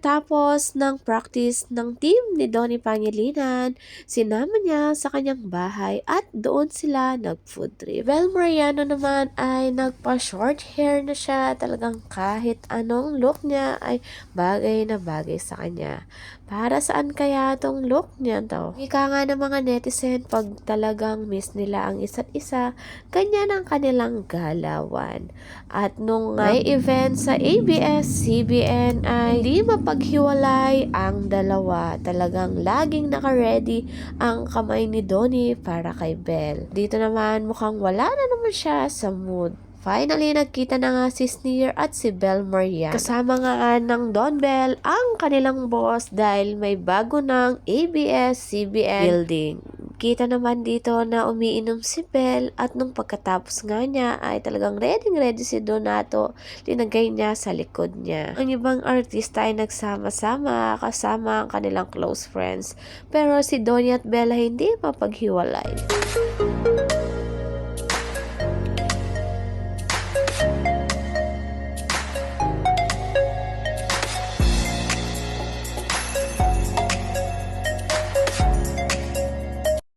Pagkatapos ng practice ng team ni Donnie Pangilinan, sinama niya sa kanyang bahay at doon sila nag-food trip. Bel Mariano naman ay nagpa-short hair na siya. Talagang kahit anong look niya ay bagay na bagay sa kanya. Para saan kaya tong look niya to? Ika nga ng mga netizen, pag talagang miss nila ang isa't isa, ganyan ang kanilang galawan. At nung may event sa ABS-CBN ay hindi mapaghiwalay ang dalawa. Talagang laging naka-ready ang kamay ni Donnie para kay Bel. Dito naman mukhang wala na naman siya sa mood. Finally, nagkita na nga si Sneer at si Bel Mariano. Kasama nga ng Don Bell ang kanilang boss dahil may bago ng ABS-CBN building. Kita naman dito na umiinom si Bel at nung pagkatapos nga niya ay talagang ready si Donato, linagay niya sa likod niya. Ang ibang artista ay nagsama-sama kasama ang kanilang close friends, pero si Donnie at Bella hindi mapaghiwalay.